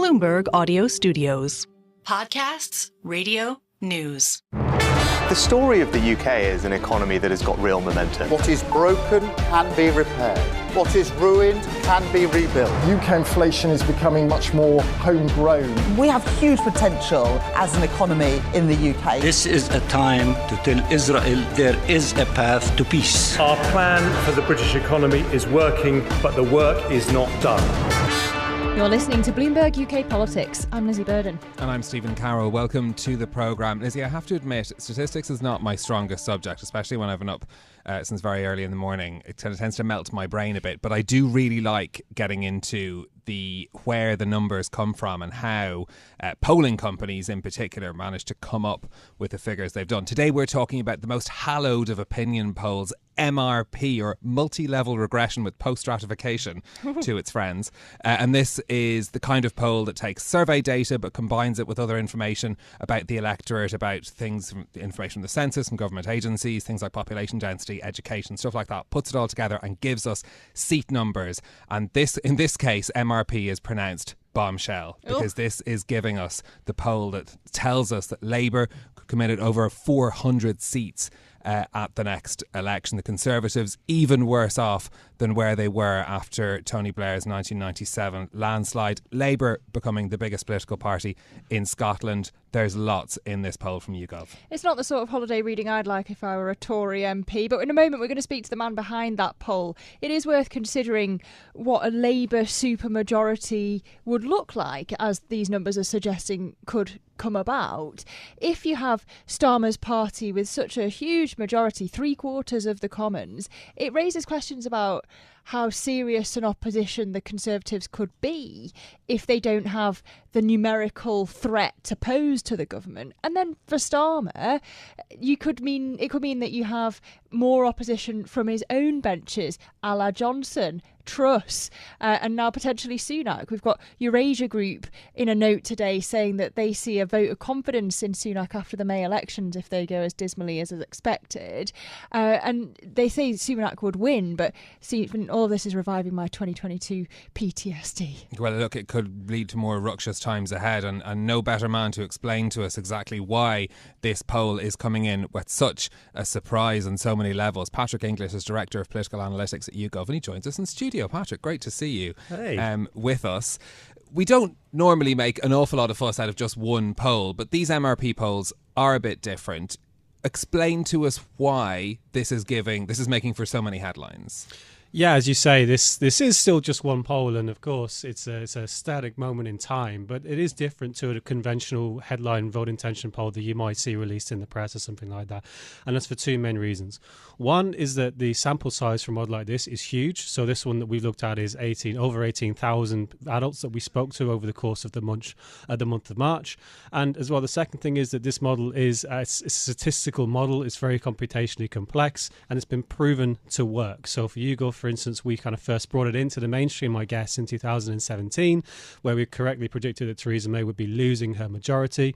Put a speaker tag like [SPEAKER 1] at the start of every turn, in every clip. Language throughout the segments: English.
[SPEAKER 1] Bloomberg Audio Studios.
[SPEAKER 2] Podcasts, radio, news.
[SPEAKER 3] The story of the UK is an economy that has got real momentum.
[SPEAKER 4] What is broken can be repaired. What is ruined can be rebuilt.
[SPEAKER 5] UK inflation is becoming much more homegrown.
[SPEAKER 6] We have huge potential as an economy in the UK.
[SPEAKER 7] This is a time to tell Israel there is a path to peace.
[SPEAKER 8] Our plan for the British economy is working, but the work is not done.
[SPEAKER 9] You're listening to Bloomberg UK Politics. I'm Lizzy Burden.
[SPEAKER 10] And I'm Stephen Carroll. Welcome to the programme. Lizzy, I have to admit, statistics is not my strongest subject, especially when I've been up since very early in the morning. It tends to melt my brain a bit, but I do really like getting into where the numbers come from and how polling companies in particular manage to come up with the figures they've done. Today we're talking about the most hallowed of opinion polls, MRP, or multi-level regression with post-stratification to its friends. And this is the kind of poll that takes survey data but combines it with other information about the electorate, about things, information from the census, from government agencies, things like population density, education, stuff like that, puts it all together and gives us seat numbers. And this, in this case, MRP is pronounced bombshell, because this is giving us the poll that tells us that Labour committed over 400 seats at the next election. The Conservatives even worse off than where they were after Tony Blair's 1997 landslide. Labour becoming the biggest political party in Scotland. There's lots in this poll from YouGov.
[SPEAKER 9] It's not the sort of holiday reading I'd like if I were a Tory MP, but in a moment we're going to speak to the man behind that poll. It is worth considering what a Labour supermajority would look like, as these numbers are suggesting could come about. If you have Starmer's party with such a huge majority, 3/4 of the Commons, it raises questions about how serious an opposition the Conservatives could be if they don't have the numerical threat to pose to the government. And then for Starmer, it could mean that you have more opposition from his own benches, a la Johnson, Truss, and now potentially Sunak. We've got Eurasia Group in a note today saying that they see a vote of confidence in Sunak after the May elections if they go as dismally as is expected. And they say Sunak would win, but all this is reviving my 2022 PTSD.
[SPEAKER 10] Well, look, it could lead to more ruckus times ahead, and no better man to explain to us exactly why this poll is coming in with such a surprise on so many levels. Patrick English is Director of Political Analytics at YouGov, and he joins us in studio. Patrick, great to see you with us. We don't normally make an awful lot of fuss out of just one poll, but these MRP polls are a bit different. Explain to us why this is making for so many headlines.
[SPEAKER 11] Yeah, as you say, this is still just one poll, and of course it's a static moment in time, but it is different to a conventional headline vote intention poll that you might see released in the press or something like that, and that's for two main reasons. One is that the sample size for a model like this is huge. So this one that we've looked at is over 18,000 adults that we spoke to over the course of the month of March, and as well the second thing is that this model is a statistical model. It's very computationally complex, and it's been proven to work. So for YouGov, for instance, we kind of first brought it into the mainstream, I guess, in 2017, where we correctly predicted that Theresa May would be losing her majority.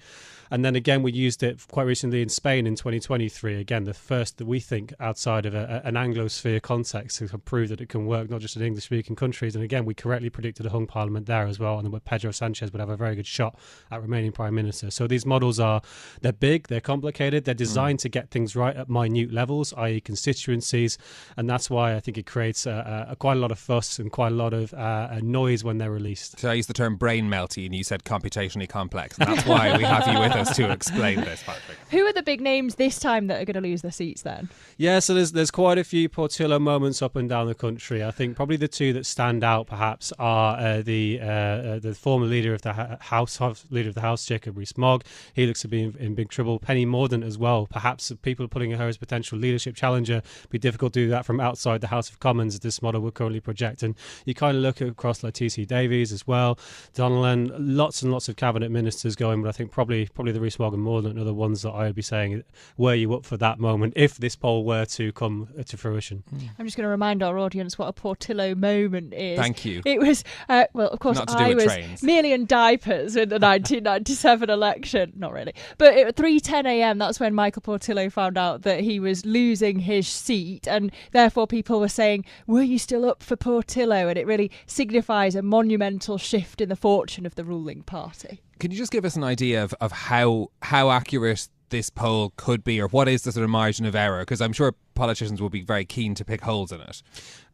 [SPEAKER 11] And then again, we used it quite recently in Spain in 2023. Again, the first that we think outside of an Anglosphere context to prove that it can work, not just in English-speaking countries. And again, we correctly predicted a hung parliament there as well, and that Pedro Sanchez would have a very good shot at remaining Prime Minister. So these models they're big, they're complicated, they're designed to get things right at minute levels, i.e. constituencies. And that's why I think it creates quite a lot of fuss and quite a lot of noise when they're released.
[SPEAKER 10] So I used the term brain melty and you said computationally complex, and that's why we have you with us to explain this, Patrick.
[SPEAKER 9] Who are the big names this time that are going to lose their seats then?
[SPEAKER 11] Yeah, so there's quite a few Portillo moments up and down the country. I think probably the two that stand out perhaps are the former leader of the House, Jacob Rees-Mogg. He looks to be in big trouble. Penny Mordaunt as well. Perhaps people putting her as potential leadership challenger. It'd be difficult to do that from outside the House of Commons as this model would currently project. And you kind of look across like T.C. Davies as well, Donaldson, lots and lots of cabinet ministers going, but I think probably the Rees-Mogg and Mordaunt are the ones that I would be saying, were you up for that moment if this poll were to come to fruition?
[SPEAKER 9] I'm just going to remind our audience what a Portillo moment is.
[SPEAKER 10] Thank you.
[SPEAKER 9] It was, well, of course, I was
[SPEAKER 10] trains.
[SPEAKER 9] merely in diapers in the 1997 election. Not really. But at 3:10 a.m, that's when Michael Portillo found out that he was losing his seat, and therefore people were saying, were you still up for Portillo? And it really signifies a monumental shift in the fortune of the ruling party.
[SPEAKER 10] Can you just give us an idea of how accurate this poll could be, or what is the sort of margin of error? Because I'm sure politicians will be very keen to pick holes in it.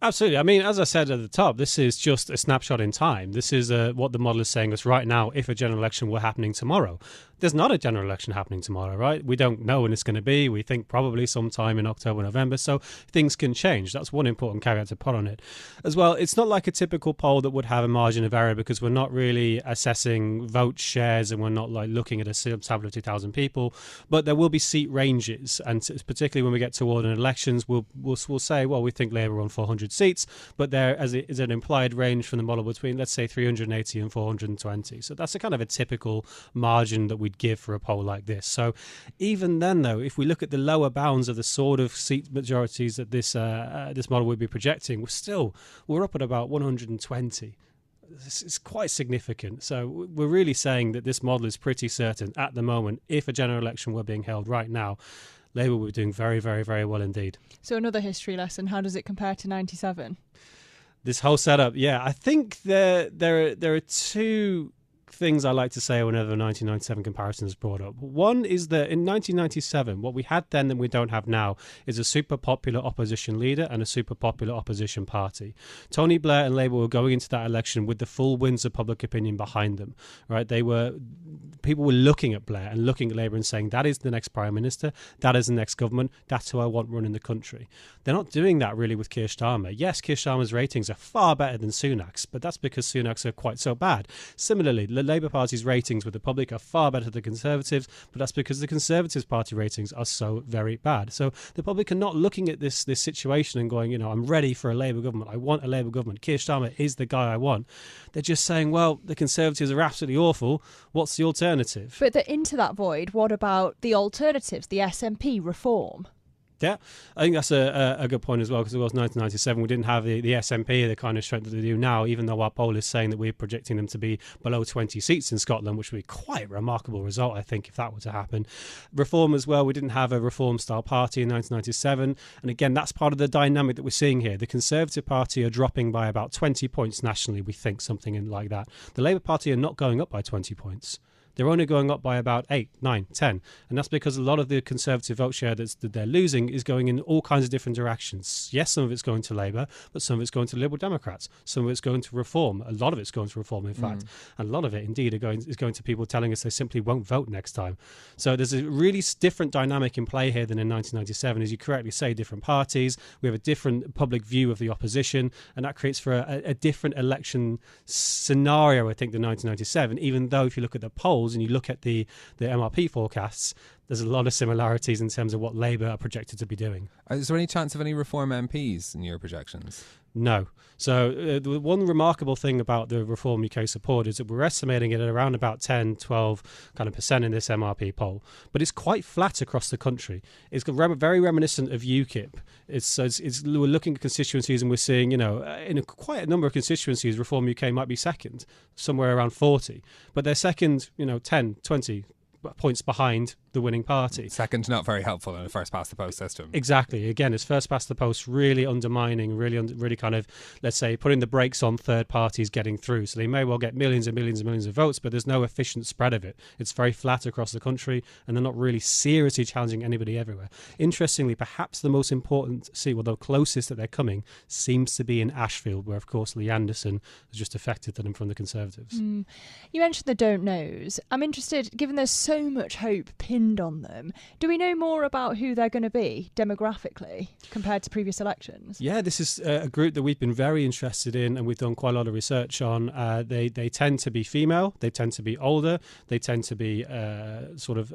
[SPEAKER 11] Absolutely. I mean, as I said at the top, this is just a snapshot in time. This is what the model is saying us right now if a general election were happening tomorrow. There's not a general election happening tomorrow, right? We don't know when it's going to be. We think probably sometime in October, November. So things can change. That's one important caveat to put on it. As well, it's not like a typical poll that would have a margin of error, because we're not really assessing vote shares and we're not like looking at a sample of 2,000 people. But there will be seat ranges. And particularly when we get toward an elections, we'll say, well, we think Labour won 400 seats, but there is an implied range from the model between, let's say, 380 and 420. So that's a kind of a typical margin that we'd give for a poll like this. So even then, though, if we look at the lower bounds of the sort of seat majorities that this model would be projecting, we're up at about 120. It's quite significant. So we're really saying that this model is pretty certain at the moment. If a general election were being held right now, Labour were doing very, very, very well indeed.
[SPEAKER 9] So another history lesson, how does it compare to 97?
[SPEAKER 11] This whole setup, I think there are two things I like to say whenever 1997 comparison is brought up. One is that in 1997, what we had then that we don't have now is a super popular opposition leader and a super popular opposition party. Tony Blair and Labour were going into that election with the full winds of public opinion behind them, right? People were looking at Blair and looking at Labour and saying, that is the next Prime Minister, that is the next government, that's who I want running the country. They're not doing that really with Keir Starmer. Yes, Keir Starmer's ratings are far better than Sunak's, but that's because Sunak's are quite so bad. Similarly, the Labour Party's ratings with the public are far better than the Conservatives, but that's because the Conservatives Party ratings are so very bad. So the public are not looking at this situation and going, I'm ready for a Labour government. I want a Labour government. Keir Starmer is the guy I want. They're just saying, well, the Conservatives are absolutely awful. What's the alternative?
[SPEAKER 9] But into that void, what about the alternatives, the SNP reform?
[SPEAKER 11] Yeah, I think that's a good point as well, because it was 1997. We didn't have the SNP, the kind of strength that they do now, even though our poll is saying that we're projecting them to be below 20 seats in Scotland, which would be quite a remarkable result, I think, if that were to happen. Reform as well, we didn't have a reform-style party in 1997. And again, that's part of the dynamic that we're seeing here. The Conservative Party are dropping by about 20 points nationally, we think, something like that. The Labour Party are not going up by 20 points. They're only going up by about 8, 9, 10. And that's because a lot of the Conservative vote share that they're losing is going in all kinds of different directions. Yes, some of it's going to Labour, but some of it's going to Liberal Democrats. Some of it's going to Reform. A lot of it's going to Reform, in fact. And a lot of it, indeed, is going to people telling us they simply won't vote next time. So there's a really different dynamic in play here than in 1997. As you correctly say, different parties. We have a different public view of the opposition, and that creates for a different election scenario, I think, than 1997, even though if you look at the polls and you look at the MRP forecasts, there's a lot of similarities in terms of what Labour are projected to be doing.
[SPEAKER 10] Is there any chance of any Reform MPs in your projections?
[SPEAKER 11] No. So the one remarkable thing about the Reform UK support is that we're estimating it at around about 10, 12 kind of percent in this MRP poll. But it's quite flat across the country. It's very reminiscent of UKIP. We're looking at constituencies and we're seeing, in quite a number of constituencies, Reform UK might be second, somewhere around 40. But they're second, 10, 20 points behind the winning party.
[SPEAKER 10] Second, not very helpful in a first past the post system.
[SPEAKER 11] Exactly. Again, it's first past the post really undermining, really kind of, let's say, putting the brakes on third parties getting through. So they may well get millions and millions and millions of votes, but there's no efficient spread of it. It's very flat across the country, and they're not really seriously challenging anybody everywhere. Interestingly, perhaps the most important seat, well, the closest that they're coming, seems to be in Ashfield, where, of course, Lee Anderson has just defected to them from the Conservatives.
[SPEAKER 9] You mentioned the don't knows. I'm interested, given there's so much hope pinned on them, do we know more about who they're going to be demographically compared to previous elections?
[SPEAKER 11] Yeah, this is a group that we've been very interested in and we've done quite a lot of research on. They tend to be female, they tend to be older, they tend to be sort of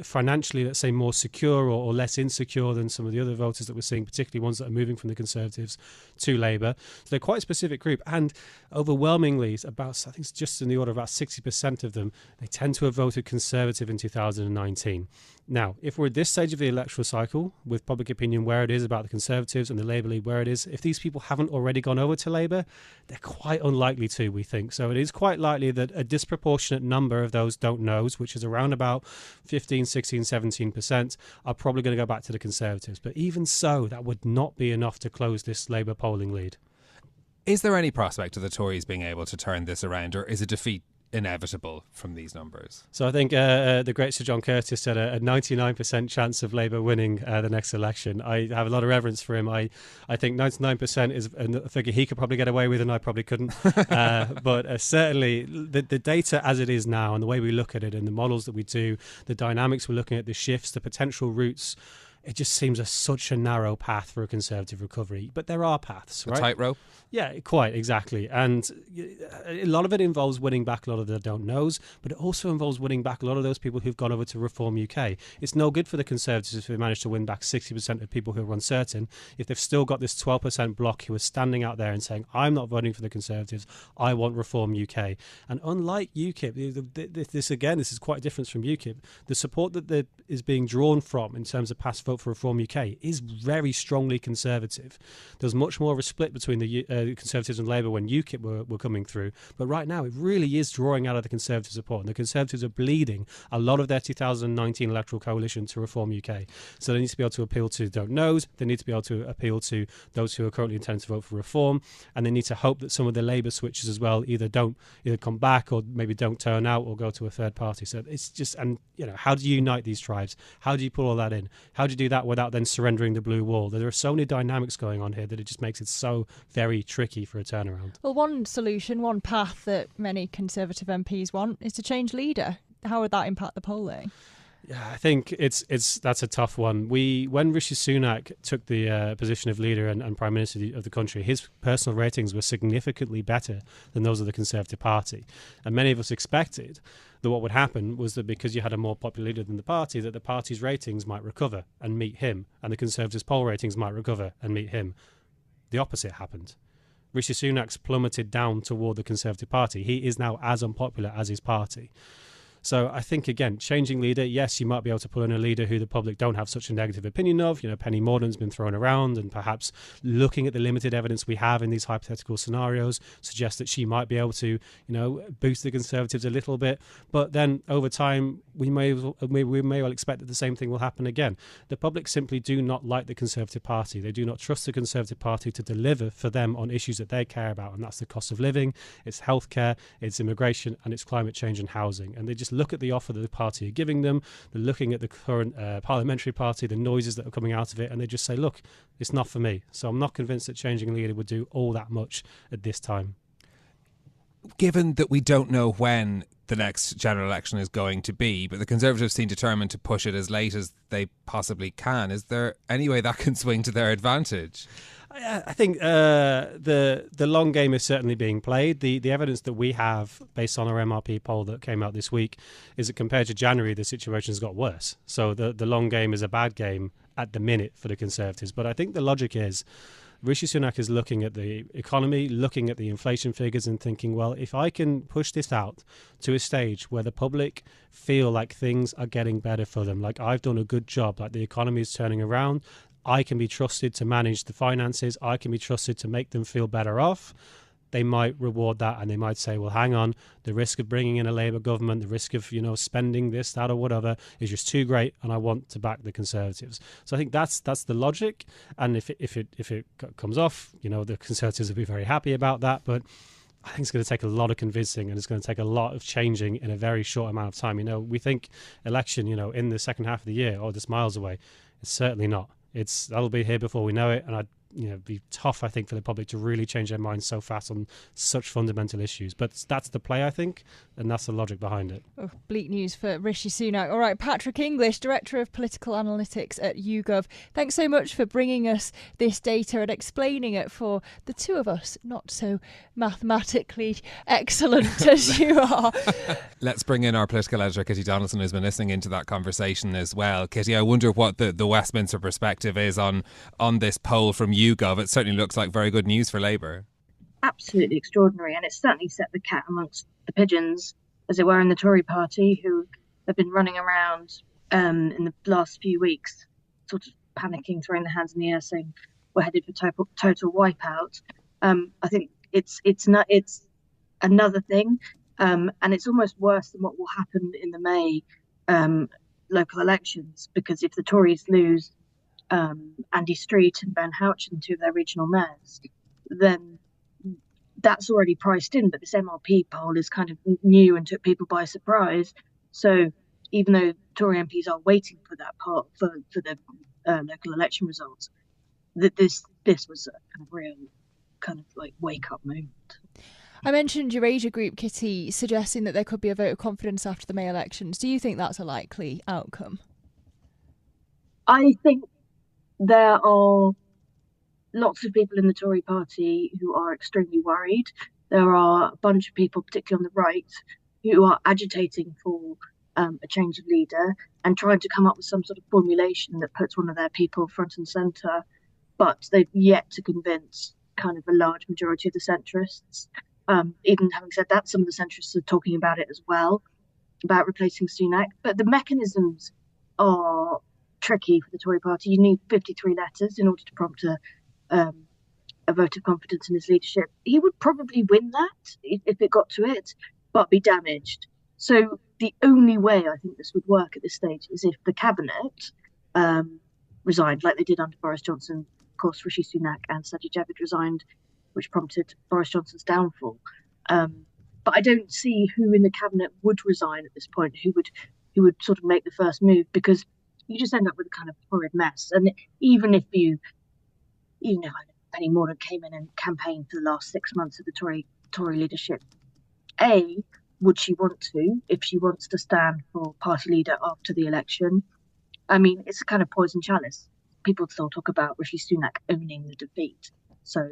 [SPEAKER 11] financially, let's say, more secure or less insecure than some of the other voters that we're seeing, particularly ones that are moving from the Conservatives to Labour. So they're quite a specific group, and overwhelmingly, I think it's just in the order of about 60% of them, they tend to have voted Conservative in 2019. Now, if we're at this stage of the electoral cycle, with public opinion where it is about the Conservatives and the Labour League where it is, if these people haven't already gone over to Labour, they're quite unlikely to, we think. So it is quite likely that a disproportionate number of those don't knows, which is around about 15, 16, 17%, are probably going to go back to the Conservatives. But even so, that would not be enough to close this Labour polling lead.
[SPEAKER 10] Is there any prospect of the Tories being able to turn this around, or is a defeat inevitable from these numbers?
[SPEAKER 11] So I think the great Sir John Curtis said a 99% chance of Labour winning the next election. I have a lot of reverence for him. I think 99% is a figure he could probably get away with and I probably couldn't. But certainly the data as it is now and the way we look at it and the models that we do, the dynamics we're looking at, the shifts, the potential routes, it just seems such a narrow path for a Conservative recovery. But there are paths, right?
[SPEAKER 10] A tightrope?
[SPEAKER 11] Yeah, quite, exactly. And a lot of it involves winning back a lot of the don't knows, but it also involves winning back a lot of those people who've gone over to Reform UK. It's no good for the Conservatives if they manage to win back 60% of people who are uncertain, if they've still got this 12% block who are standing out there and saying, I'm not voting for the Conservatives, I want Reform UK. And unlike UKIP, this is quite a difference from UKIP, the support that is being drawn from in terms of past vote for Reform UK is very strongly Conservative. There's much more of a split between the Conservatives and Labour when UKIP were coming through, but right now it really is drawing out of the Conservative support, and the Conservatives are bleeding a lot of their 2019 electoral coalition to Reform UK. So they need to be able to appeal to don't knows, they need to be able to appeal to those who are currently intending to vote for Reform, and they need to hope that some of the Labour switches as well either come back or maybe don't turn out or go to a third party. So it's just, and how do you unite these tribes? How do you put all that in? How do you do that without then surrendering the blue wall? There are so many dynamics going on here that it just makes it so very tricky for a turnaround.
[SPEAKER 9] Well, one solution, one path that many Conservative MPs want is to change leader. How would that impact the polling?
[SPEAKER 11] Yeah, I think that's a tough one. When Rishi Sunak took the position of leader and Prime Minister of the country, his personal ratings were significantly better than those of the Conservative Party. And many of us expected that what would happen was that because you had a more popular leader than the party, that the party's ratings might recover and meet him, and the Conservatives' poll ratings might recover and meet him. The opposite happened. Rishi Sunak's plummeted down toward the Conservative Party. He is now as unpopular as his party. So I think, again, changing leader, yes, you might be able to pull in a leader who the public don't have such a negative opinion of. Penny Mordaunt's been thrown around, and perhaps looking at the limited evidence we have in these hypothetical scenarios suggests that she might be able to, boost the Conservatives a little bit. But then over time, we may well expect that the same thing will happen again. The public simply do not like the Conservative Party. They do not trust the Conservative Party to deliver for them on issues that they care about, and that's the cost of living, it's healthcare, it's immigration, and it's climate change and housing. And they just look at the offer that the party are giving them, they're looking at the current parliamentary party, the noises that are coming out of it, and they just say, look, it's not for me. So I'm not convinced that changing leader would do all that much at this time.
[SPEAKER 10] Given that we don't know when the next general election is going to be, but the Conservatives seem determined to push it as late as they possibly can, is there any way that can swing to their advantage?
[SPEAKER 11] I think the long game is certainly being played. The evidence that we have based on our MRP poll that came out this week is that compared to January, the situation's got worse. So the long game is a bad game at the minute for the Conservatives. But I think the logic is Rishi Sunak is looking at the economy, looking at the inflation figures and thinking, well, if I can push this out to a stage where the public feel like things are getting better for them, like I've done a good job, like the economy is turning around, I can be trusted to manage the finances, I can be trusted to make them feel better off, they might reward that, and they might say, well, hang on, the risk of bringing in a Labour government, the risk of, spending this, that or whatever is just too great, and I want to back the Conservatives. So I think that's the logic, and if it comes off, the Conservatives will be very happy about that, but I think it's going to take a lot of convincing, and it's going to take a lot of changing in a very short amount of time. We think election, in the second half of the year, just miles away. It's certainly not. That'll be here before we know it, and I'd be tough, I think, for the public to really change their minds so fast on such fundamental issues. But that's the play, I think, and that's the logic behind it.
[SPEAKER 9] Oh, bleak news for Rishi Sunak. All right, Patrick English, Director of Political Analytics at YouGov. Thanks so much for bringing us this data and explaining it for the two of us, not so mathematically excellent as you are.
[SPEAKER 10] Let's bring in our Political Editor Kitty Donaldson, who's been listening into that conversation as well. Kitty, I wonder what the Westminster Perspective is on this poll from YouGov. It certainly looks like very good news for Labour.
[SPEAKER 12] Absolutely extraordinary, and it's certainly set the cat amongst the pigeons, as it were, in the Tory party, who have been running around in the last few weeks, sort of panicking, throwing their hands in the air, saying we're headed for total wipeout. I think it's another thing, and it's almost worse than what will happen in the May local elections, because if the Tories lose Andy Street and Ben Houchin, two of their regional mayors, then that's already priced in. But this MRP poll is kind of new and took people by surprise. So even though Tory MPs are waiting for that part for the local election results, that this was a kind of real kind of like wake up moment.
[SPEAKER 9] I mentioned Eurasia Group, Kitty, suggesting that there could be a vote of confidence after the May elections. Do you think that's a likely outcome?
[SPEAKER 12] I think there are lots of people in the Tory party who are extremely worried. There are a bunch of people, particularly on the right, who are agitating for a change of leader and trying to come up with some sort of formulation that puts one of their people front and centre. But they've yet to convince kind of a large majority of the centrists. Even having said that, some of the centrists are talking about it as well, about replacing Sunak. But the mechanisms are tricky for the Tory party. You need 53 letters in order to prompt a vote of confidence in his leadership. He would probably win that if it got to it, but be damaged. So the only way I think this would work at this stage is if the cabinet resigned, like they did under Boris Johnson. Of course, Rishi Sunak and Sajid Javid resigned, which prompted Boris Johnson's downfall. But I don't see who in the cabinet would resign at this point, who would sort of make the first move, because you just end up with a kind of horrid mess. And even if Penny Mordaunt came in and campaigned for the last 6 months of the Tory leadership, would she want to, if she wants to stand for party leader after the election? I mean, it's a kind of poison chalice. People still talk about Rishi Sunak owning the defeat. So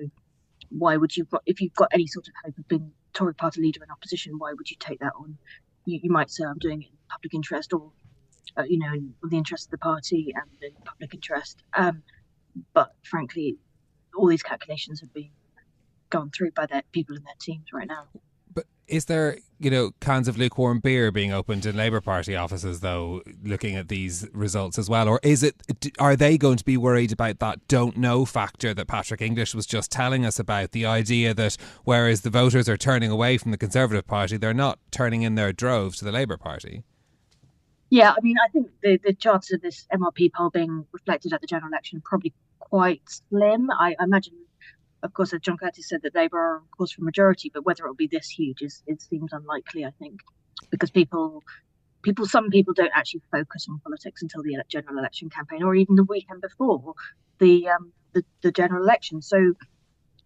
[SPEAKER 12] why would you, if you've got any sort of hope of being Tory party leader in opposition, why would you take that on? You might say, I'm doing it in public interest, or in the interest of the party and in public interest. But frankly, all these calculations have been gone through by the people in their teams right now.
[SPEAKER 10] But is there, cans of lukewarm beer being opened in Labour Party offices, though, looking at these results as well? Or are they going to be worried about that don't know factor that Patrick English was just telling us about? The idea that whereas the voters are turning away from the Conservative Party, they're not turning in their droves to the Labour Party.
[SPEAKER 12] Yeah, I mean, I think the chances of this MRP poll being reflected at the general election are probably quite slim. I imagine, of course, as John Curtis said, that Labour are, of course, for majority, but whether it will be this huge it seems unlikely, I think, because some people don't actually focus on politics until the general election campaign, or even the weekend before the general election. So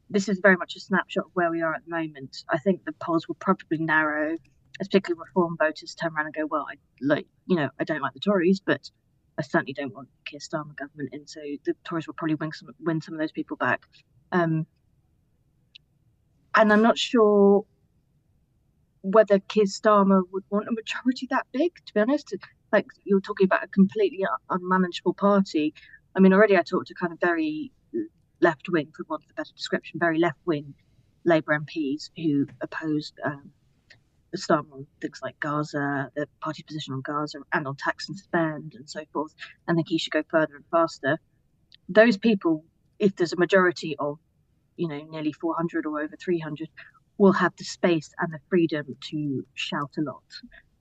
[SPEAKER 12] this is very much a snapshot of where we are at the moment. I think the polls will probably narrow, as particularly Reform voters turn around and go, well, I don't like the Tories, but I certainly don't want the Keir Starmer government in. So the Tories will probably win some of those people back. And I'm not sure whether Keir Starmer would want a majority that big, to be honest. Like, you're talking about a completely unmanageable party. I mean, already I talked to kind of very left-wing, for want of a better description, very left-wing Labour MPs who opposed Starmer on things like Gaza, the party's position on Gaza and on tax and spend and so forth, and think he should go further and faster. Those people, if there's a majority of, nearly 400 or over 300, will have the space and the freedom to shout a lot.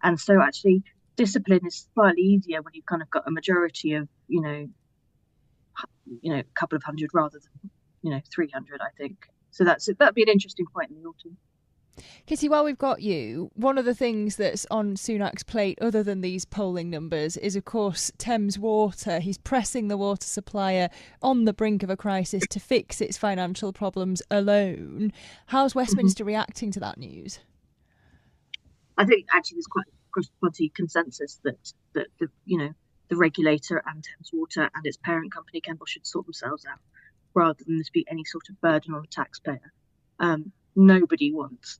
[SPEAKER 12] And so actually discipline is slightly easier when you've kind of got a majority of, a couple of hundred rather than, 300, I think. So that'd be an interesting point in the autumn.
[SPEAKER 9] Kitty, while we've got you, one of the things that's on Sunak's plate, other than these polling numbers, is, of course, Thames Water. He's pressing the water supplier on the brink of a crisis to fix its financial problems alone. How's Westminster reacting to that news?
[SPEAKER 12] I think actually there's quite a cross-party consensus that the regulator and Thames Water and its parent company, Carroll, should sort themselves out, rather than this be any sort of burden on the taxpayer. Nobody wants,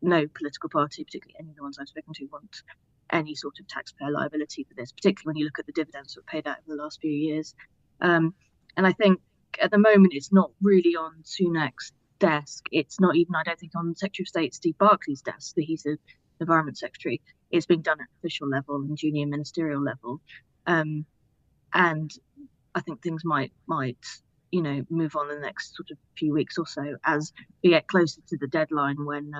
[SPEAKER 12] no political party, particularly any of the ones I've spoken to, want any sort of taxpayer liability for this, particularly when you look at the dividends that were paid out over the last few years. And I think at the moment it's not really on Sunak's desk. It's not even, I don't think, on Secretary of State Steve Barclay's desk. He's a Environment Secretary. It's being done at official level and junior ministerial level, and I think things might move on in the next sort of few weeks or so as we get closer to the deadline when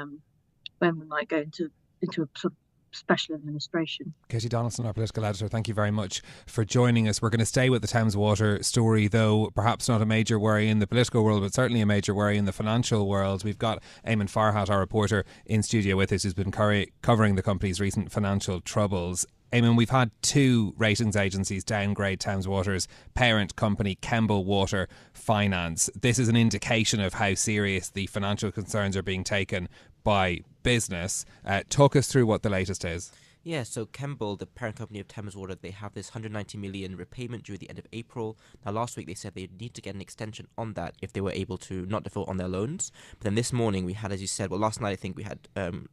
[SPEAKER 12] we might go into a sort of special administration.
[SPEAKER 10] Kitty Donaldson, our political editor, thank you very much for joining us. We're going to stay with the Thames Water story, though perhaps not a major worry in the political world, but certainly a major worry in the financial world. We've got Eamon Farhat, our reporter, in studio with us, who's been covering the company's recent financial troubles. Eamon, we've had two ratings agencies downgrade Thames Water's parent company, Kemble Water Finance. This is an indication of how serious the financial concerns are being taken by business. Talk us through what the latest is.
[SPEAKER 13] Yeah, so Kemble, the parent company of Thames Water, they have this 190 million repayment due at the end of April. Now, last week they said they'd need to get an extension on that if they were able to not default on their loans. But then this morning we had, as you said, last night I think we had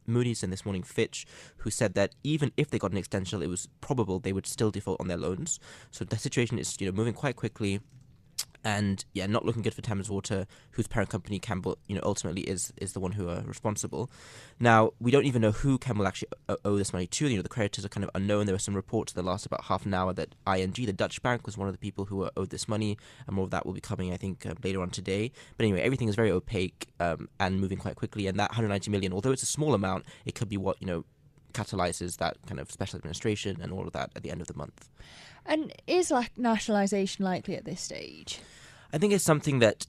[SPEAKER 13] Moody's and this morning Fitch, who said that even if they got an extension, it was probable they would still default on their loans. So the situation is, moving quite quickly. And yeah, not looking good for Thames Water, whose parent company Kemble, ultimately is the one who are responsible. Now, we don't even know who Kemble actually owe this money to. The creditors are kind of unknown. There were some reports in the last about half an hour that ING, the Dutch bank, was one of the people who are owed this money, and more of that will be coming, I think, later on today. But anyway, everything is very opaque and moving quite quickly. And that 190 million, although it's a small amount, it could be what catalyzes that kind of special administration and all of that at the end of the month.
[SPEAKER 9] And is nationalisation likely at this stage?
[SPEAKER 13] I think it's something that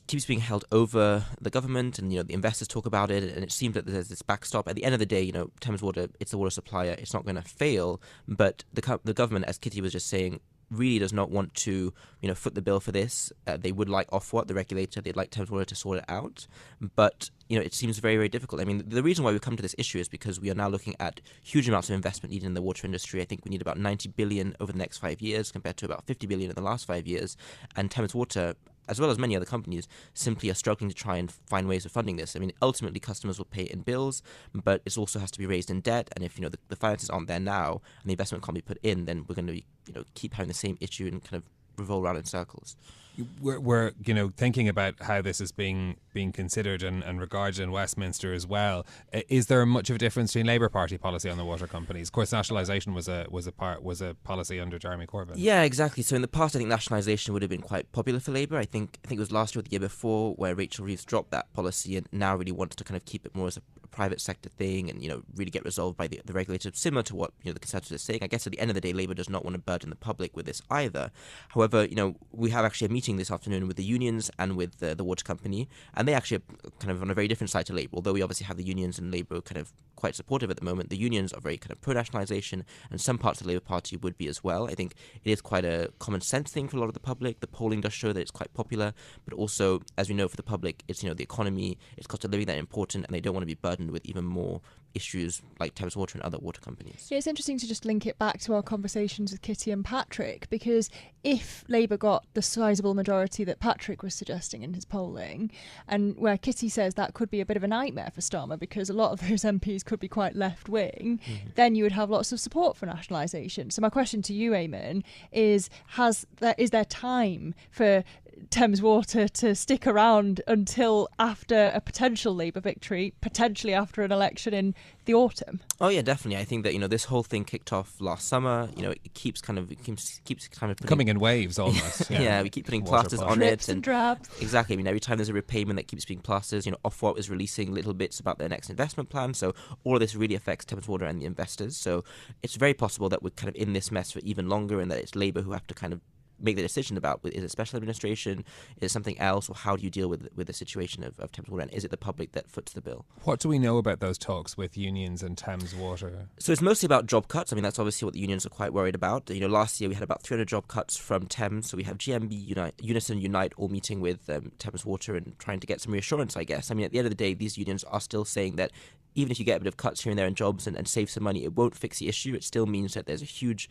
[SPEAKER 13] keeps being held over the government, and the investors talk about it, and it seems that there's this backstop. At the end of the day, Thames Water, it's a water supplier; it's not going to fail. But the government, as Kitty was just saying, really does not want to foot the bill for this. They would like Ofwat, the regulator, they'd like Thames Water to sort it out, but it seems very, very difficult. I mean, the reason why we've come to this issue is because we are now looking at huge amounts of investment needed in the water industry. I think we need about 90 billion over the next 5 years compared to about 50 billion in the last 5 years, and Thames Water, as well as many other companies, simply are struggling to try and find ways of funding this. I mean, ultimately customers will pay it in bills, but it also has to be raised in debt, and if the finances aren't there now and the investment can't be put in, then we're going to be keep having the same issue and kind of revolve around in circles.
[SPEAKER 10] We're thinking about how this is being considered and regarded in Westminster as well. Is there much of a difference between Labour Party policy on the water companies? Of course, nationalisation was a policy under Jeremy Corbyn.
[SPEAKER 13] Yeah, exactly. So in the past, I think nationalisation would have been quite popular for Labour. I think it was last year or the year before where Rachel Reeves dropped that policy and now really wants to kind of keep it more as a private sector thing and really get resolved by the regulator, similar to what the Conservatives are saying. I guess at the end of the day, Labour does not want to burden the public with this either. However, we have actually a meeting this afternoon with the unions and with the water company, and they actually are kind of on a very different side to Labour. Although we obviously have the unions and Labour kind of quite supportive at the moment, the unions are very kind of pro-nationalisation, and some parts of the Labour Party would be as well. I think it is quite a common sense thing for a lot of the public. The polling does show that it's quite popular, but also, as we know, for the public, it's the economy, it's cost of living that important, and they don't want to be burdened with even more issues like Thames Water and other water companies.
[SPEAKER 9] Yeah, it's interesting to just link it back to our conversations with Kitty and Patrick, because if Labour got the sizable majority that Patrick was suggesting in his polling, and where Kitty says that could be a bit of a nightmare for Starmer because a lot of those MPs could be quite left-wing, then you would have lots of support for nationalisation. So my question to you, Eamon, is there time for Thames Water to stick around until after a potential Labour victory, potentially after an election in the autumn?
[SPEAKER 13] Oh yeah, definitely. I think that this whole thing kicked off last summer. It keeps kind of
[SPEAKER 10] coming in waves almost.
[SPEAKER 13] Yeah, we keep putting plasters on
[SPEAKER 9] Drips
[SPEAKER 13] it
[SPEAKER 9] and drabs.
[SPEAKER 13] Exactly. I mean, every time there's a repayment that keeps being plasters. Ofwat is releasing little bits about their next investment plan. So all of this really affects Thames Water and the investors. So it's very possible that we're kind of in this mess for even longer, and that it's Labour who have to kind of make the decision about, is it special administration, is it something else, or how do you deal with the situation of Thames Water, and is it the public that foots the bill?
[SPEAKER 10] What do we know about those talks with unions and Thames Water?
[SPEAKER 13] So it's mostly about job cuts. I mean, that's obviously what the unions are quite worried about. Last year we had about 300 job cuts from Thames, so we have GMB, Unison, Unite all meeting with Thames Water and trying to get some reassurance, I guess. I mean, at the end of the day, these unions are still saying that even if you get a bit of cuts here and there in jobs and save some money, it won't fix the issue. It still means that there's a huge,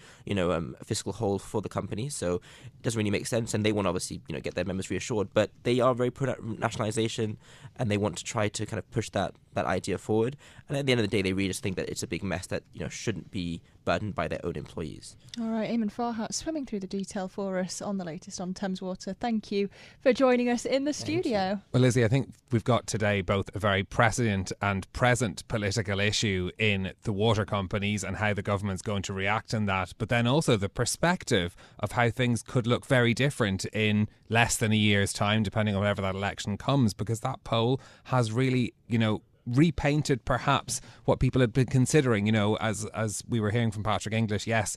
[SPEAKER 13] fiscal hole for the company. So it doesn't really make sense. And they want to obviously, get their members reassured. But they are very pro-nationalisation, and they want to try to kind of push that that idea forward. And at the end of the day, they really just think that it's a big mess that shouldn't be burdened by their own employees.
[SPEAKER 9] All right, Eamon Farhat swimming through the detail for us on the latest on Thames Water. Thank you for joining us in the studio.
[SPEAKER 10] Well, Lizzy, I think we've got today both a very prescient and present political issue in the water companies and how the government's going to react on that, but then also the perspective of how things could look very different in less than a year's time, depending on whenever that election comes, because that poll has really, repainted perhaps what people had been considering, as we were hearing from Patrick English. Yes,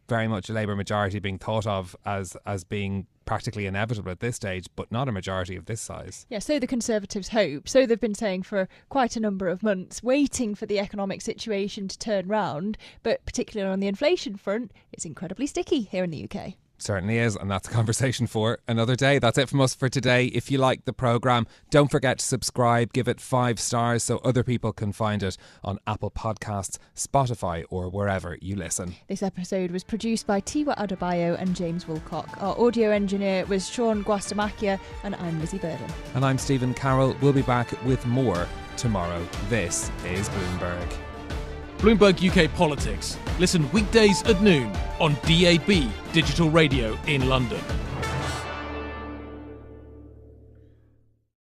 [SPEAKER 10] very much a Labour majority being thought of as being practically inevitable at this stage, but not a majority of this size.
[SPEAKER 9] Yeah, so the Conservatives hope. So they've been saying for quite a number of months, waiting for the economic situation to turn round, but particularly on the inflation front, it's incredibly sticky here in the UK.
[SPEAKER 10] Certainly is, and that's a conversation for another day. That's it from us for today. If you like the programme, don't forget to subscribe, give it 5 stars so other people can find it on Apple Podcasts, Spotify or wherever you listen.
[SPEAKER 9] This episode was produced by Tiwa Adebayo and James Wilcock. Our audio engineer was Sean Guastamakia, and I'm Lizzy Burden.
[SPEAKER 10] And I'm Stephen Carroll. We'll be back with more tomorrow. This is Bloomberg.
[SPEAKER 14] Bloomberg UK Politics. Listen weekdays at noon on DAB Digital Radio in London.